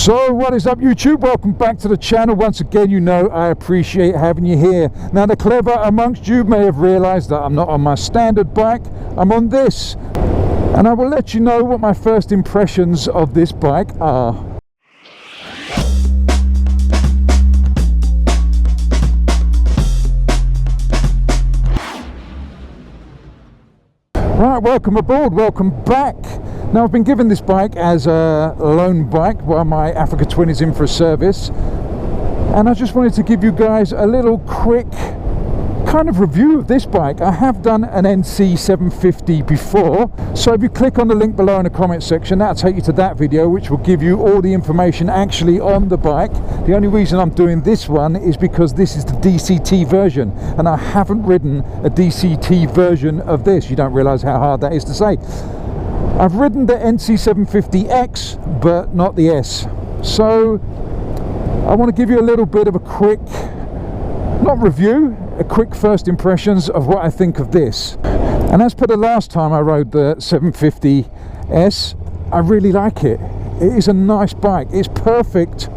So what is up, YouTube? Welcome back to the channel. Once again, you know I appreciate having you here. Now, the clever amongst you may have realized that I'm not on my standard bike, I'm on this, and I will let you know what my first impressions of this bike are. Right, welcome aboard, welcome back. Now, I've been given this bike as a loan bike while my Africa Twin is in for a service, and I just wanted to give you guys a little quick kind of review of this bike. I have done an NC750 before, so if you click on the link below in the comment section, that'll take you to that video, which will give you all the information actually on the bike. The only reason I'm doing this one is because this is the DCT version, and I haven't ridden a DCT version of this. You don't realize how hard that is to say. I've ridden the NC750X, but not the S. So I want to give you a little bit of a quick, not review, a quick first impressions of what I think of this. And as per the last time I rode the 750S, I really like it. It is a nice bike. It's perfect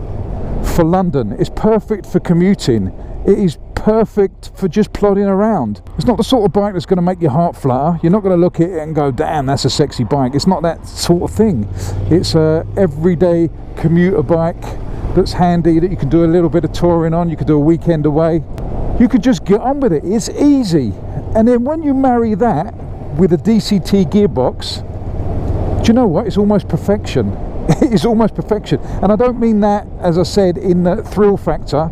for London. It's perfect for commuting. It is perfect for just plodding around. It's not the sort of bike that's going to make your heart flutter. You're not going to look at it and go, damn, that's a sexy bike. It's not that sort of thing. It's a everyday commuter bike that's handy, that you can do a little bit of touring on. You could do a weekend away. You could just get on with it. It's easy. And then when you marry that with a DCT gearbox, do you know what? It's almost perfection. It's almost perfection. And I don't mean that, as I said, in the thrill factor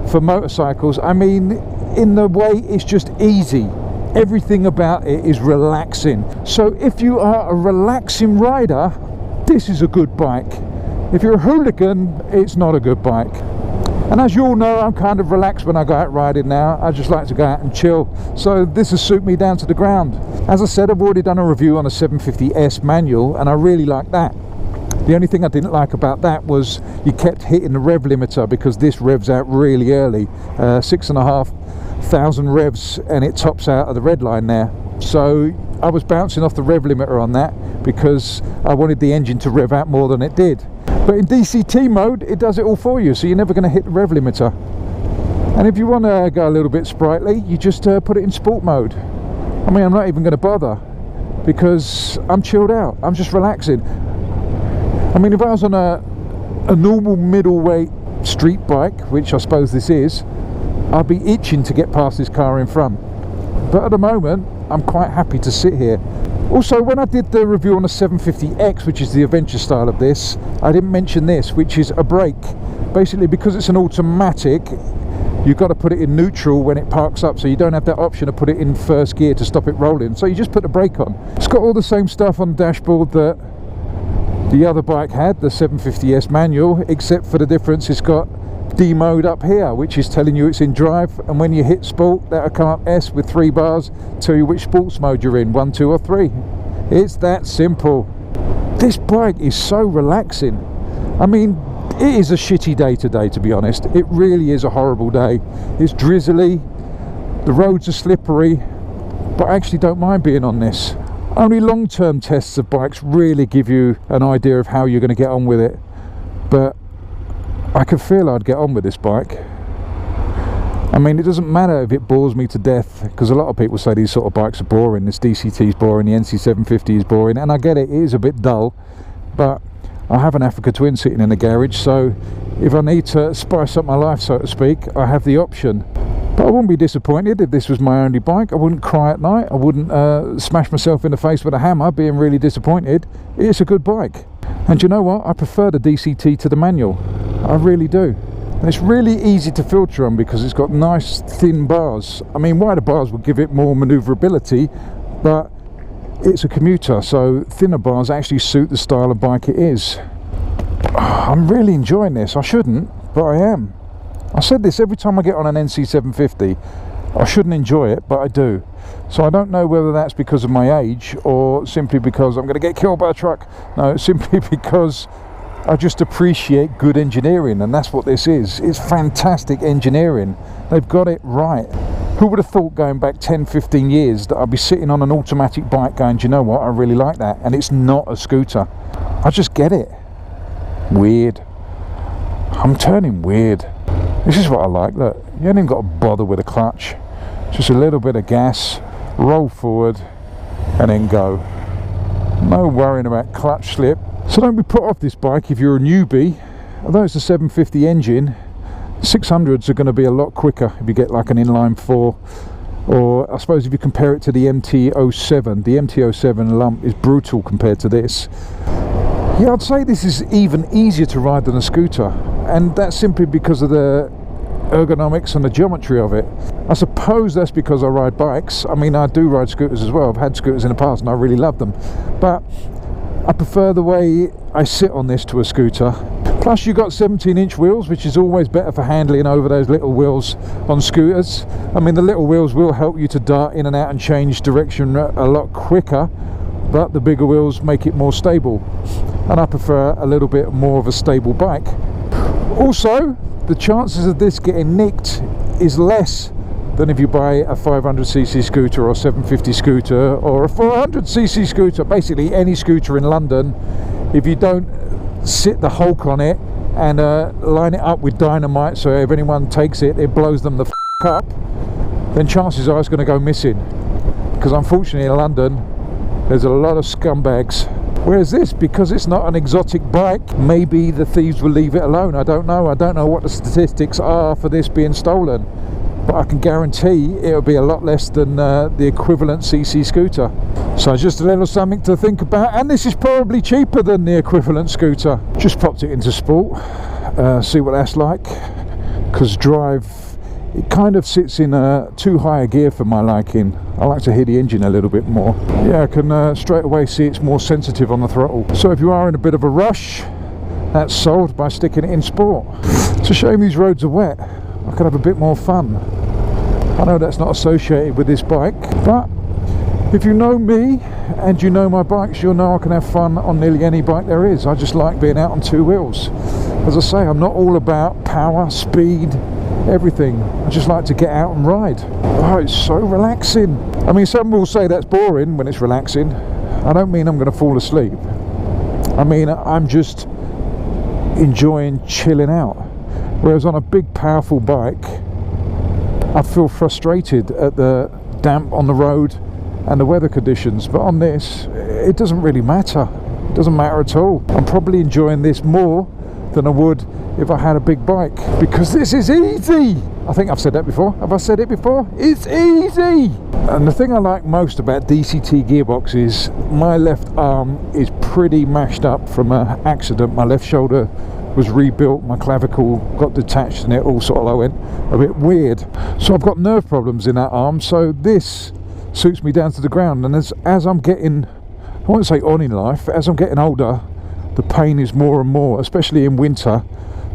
for motorcycles. I mean in the way it's just easy. Everything about it is relaxing. So if you are a relaxing rider, this is a good bike. If you're a hooligan, it's not a good bike. And as you all know, I'm kind of relaxed when I go out riding now. I just like to go out and chill. So this has suited me down to the ground. As I said, I've already done a review on a 750S manual, and I really like that. The only thing I didn't like about that was you kept hitting the rev limiter, because this revs out really early, 6,500 revs, and it tops out at the red line there. So I was bouncing off the rev limiter on that because I wanted the engine to rev out more than it did. But in DCT mode, it does it all for you, so you're never going to hit the rev limiter. And if you want to go a little bit sprightly, you just put it in sport mode. I mean, I'm not even going to bother, because I'm chilled out. I'm just relaxing. I mean, if I was on a normal middleweight street bike, which I suppose this is, I'd be itching to get past this car in front. But at the moment, I'm quite happy to sit here. Also, when I did the review on the 750X, which is the adventure style of this, I didn't mention this, which is a brake. Basically, because it's an automatic, you've got to put it in neutral when it parks up, so you don't have that option to put it in first gear to stop it rolling. So you just put the brake on. It's got all the same stuff on the dashboard that the other bike had, the 750S manual, except for the difference it's got D mode up here, which is telling you it's in drive, and when you hit sport, that'll come up S with 3 bars, tell you which sports mode you're in, 1, 2 or 3. It's that simple. This bike is so relaxing. I mean, it is a shitty day today, to be honest. It really is a horrible day. It's drizzly, the roads are slippery, but I actually don't mind being on this. Only long-term tests of bikes really give you an idea of how you're going to get on with it, but I could feel I'd get on with this bike. I mean, it doesn't matter if it bores me to death, because a lot of people say these sort of bikes are boring. This DCT is boring, the NC750 is boring, and I get it, it is a bit dull, but I have an Africa Twin sitting in the garage, so if I need to spice up my life, so to speak, I have the option. But I wouldn't be disappointed if this was my only bike. I wouldn't cry at night. I wouldn't smash myself in the face with a hammer being really disappointed. It's a good bike. And you know what? I prefer the DCT to the manual. I really do. And it's really easy to filter on because it's got nice thin bars. I mean, wider bars would give it more manoeuvrability, but it's a commuter, so thinner bars actually suit the style of bike it is. I'm really enjoying this. I shouldn't, but I am. I said this every time I get on an NC750. I shouldn't enjoy it, but I do. So I don't know whether that's because of my age or simply because I'm going to get killed by a truck. No, simply because I just appreciate good engineering, and that's what this is. It's fantastic engineering. They've got it right. Who would have thought going back 10-15 years that I'd be sitting on an automatic bike going, do you know what, I really like that, and it's not a scooter. I just get it. Weird. I'm turning weird. This is what I like. Look, you ain't even got to bother with a clutch. Just a little bit of gas, roll forward, and then go. No worrying about clutch slip. So don't be put off this bike if you're a newbie. Although it's a 750 engine, 600s are going to be a lot quicker if you get like an inline 4. Or I suppose if you compare it to the MT-07, the MT-07 lump is brutal compared to this. Yeah, I'd say this is even easier to ride than a scooter, and that's simply because of the ergonomics and the geometry of it. I suppose that's because I ride bikes. I mean, I do ride scooters as well. I've had scooters in the past and I really love them, but I prefer the way I sit on this to a scooter. Plus you've got 17-inch wheels, which is always better for handling over those little wheels on scooters. I mean, the little wheels will help you to dart in and out and change direction a lot quicker, but the bigger wheels make it more stable, and I prefer a little bit more of a stable bike. Also, the chances of this getting nicked is less than if you buy a 500cc scooter or a 750 scooter or a 400cc scooter. Basically any scooter in London, if you don't sit the hulk on it and line it up with dynamite so if anyone takes it, it blows them the f up, then chances are it's going to go missing, because unfortunately in London there's a lot of scumbags. Whereas this, because it's not an exotic bike, maybe the thieves will leave it alone. I don't know what the statistics are for this being stolen, but I can guarantee it'll be a lot less than the equivalent CC scooter. So just a little something to think about, and this is probably cheaper than the equivalent scooter. Just popped it into sport, see what that's like, because drive, it kind of sits in too high a gear for my liking. I like to hear the engine a little bit more. Yeah, I can straight away see it's more sensitive on the throttle. So if you are in a bit of a rush, that's solved by sticking it in sport. It's a shame these roads are wet. I could have a bit more fun. I know that's not associated with this bike, but if you know me and you know my bikes, you'll know I can have fun on nearly any bike there is. I just like being out on two wheels. As I say, I'm not all about power, speed, everything. I just like to get out and ride. Oh, it's so relaxing. I mean, some will say that's boring when it's relaxing. I don't mean I'm going to fall asleep. I mean, I'm just enjoying chilling out. Whereas on a big powerful bike, I feel frustrated at the damp on the road and the weather conditions, but on this it doesn't really matter. It doesn't matter at all. I'm probably enjoying this more than I would if I had a big bike, because this is easy. I think I've said that before. Have I said it before? It's easy. And the thing I like most about DCT gearbox is my left arm is pretty mashed up from an accident. My left shoulder was rebuilt, my clavicle got detached, and it all sort of went a bit weird. So I've got nerve problems in that arm, so this suits me down to the ground. And as I'm getting, I won't say on in life, as I'm getting older, the pain is more and more, especially in winter.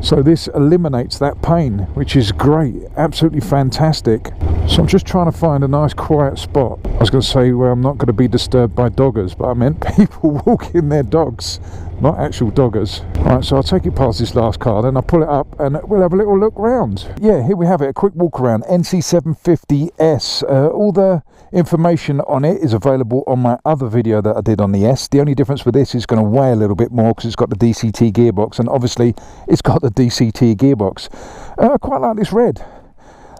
So this eliminates that pain, which is great, absolutely fantastic. So I'm just trying to find a nice quiet spot. I was going to say where I'm not going to be disturbed by doggers, but I meant people walking their dogs, not actual doggers. Right, so I'll take it past this last car, then I'll pull it up and we'll have a little look round. Yeah, here we have it, a quick walk around. NC750s. All the information on it is available on my other video that I did on the S. The only difference with this is going to weigh a little bit more because it's got the DCT gearbox, and obviously it's got the DCT gearbox. I quite like this red.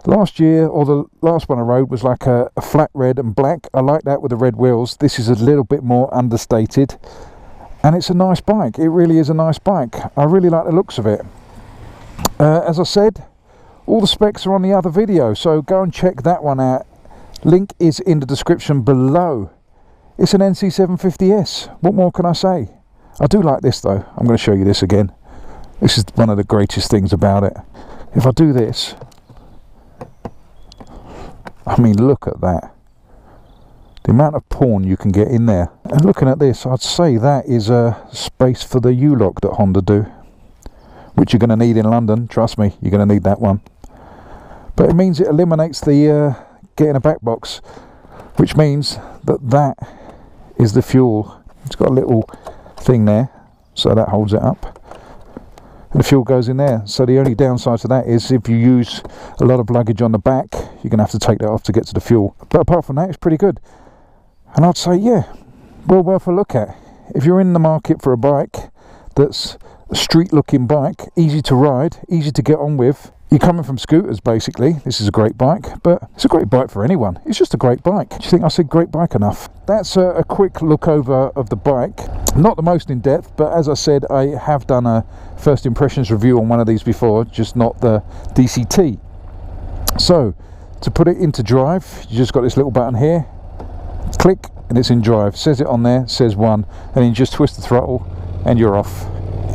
Last year, or the last one I rode, was like a flat red and black. I like that with the red wheels. This is a little bit more understated, and it's a nice bike. It really is a nice bike. I really like the looks of it. As I said, all the specs are on the other video, so go and check that one out. Link is in the description below. It's an NC750s. What more can I say? I do like this though. I'm going to show you this again. This is one of the greatest things about it. If I do this, I mean, look at that. The amount of porn you can get in there. And looking at this, I'd say that is a space for the U-lock that Honda do, which you're going to need in London. Trust me, you're going to need that one. But it means it eliminates the getting a back box, which means that that is the fuel. It's got a little thing there, so that holds it up. And the fuel goes in there. So the only downside to that is if you use a lot of luggage on the back, you're going to have to take that off to get to the fuel. But apart from that, it's pretty good. And I'd say, yeah, well worth a look at. If you're in the market for a bike that's street looking bike, easy to ride, easy to get on with. You're coming from scooters basically. This is a great bike, but it's a great bike for anyone. It's just a great bike. Do you think I said great bike enough? That's a quick look over of the bike. Not the most in depth, but as I said, I have done a first impressions review on one of these before, just not the DCT. So to put it into drive, you just got this little button here, click, and it's in drive. Says it on there, says 1, and then you just twist the throttle and you're off.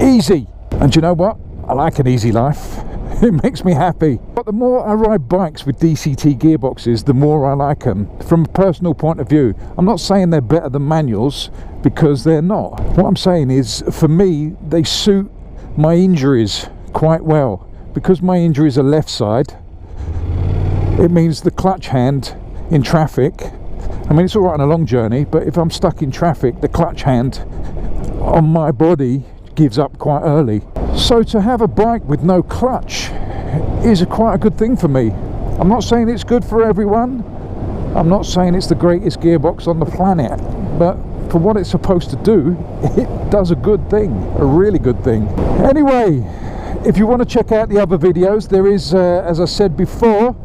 Easy. And you know what? I like an easy life. It makes me happy. But the more I ride bikes with DCT gearboxes, the more I like them. From a personal point of view, I'm not saying they're better than manuals, because they're not. What I'm saying is, for me, they suit my injuries quite well. Because my injuries are left side, it means the clutch hand in traffic, I mean, it's all right on a long journey, but if I'm stuck in traffic, the clutch hand on my body gives up quite early. So to have a bike with no clutch is quite a good thing for me. I'm not saying it's good for everyone. I'm not saying it's the greatest gearbox on the planet, but for what it's supposed to do, it does a good thing, a really good thing. Anyway, if you want to check out the other videos, there is, as I said before,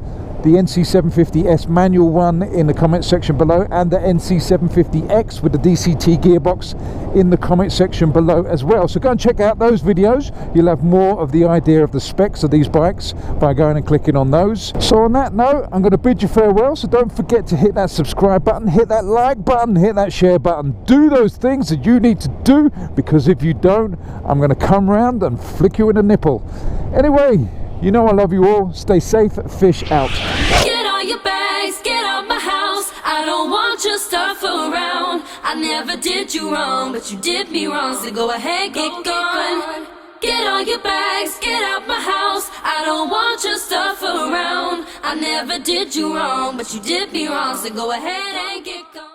the NC750S manual one in the comment section below, and the NC750X with the DCT gearbox in the comment section below as well. So go and check out those videos. You'll have more of the idea of the specs of these bikes by going and clicking on those. So on that note, I'm going to bid you farewell. So don't forget to hit that subscribe button, hit that like button, hit that share button. Do those things that you need to do, because if you don't, I'm going to come round and flick you in the nipple. Anyway, you know I love you all. Stay safe. Fish out. Get all your bags, get out my house. I don't want your stuff around. I never did you wrong, but you did me wrong. So go ahead, get gone. Get all your bags, get out my house. I don't want your stuff around. I never did you wrong, but you did me wrong. So go ahead and get gone.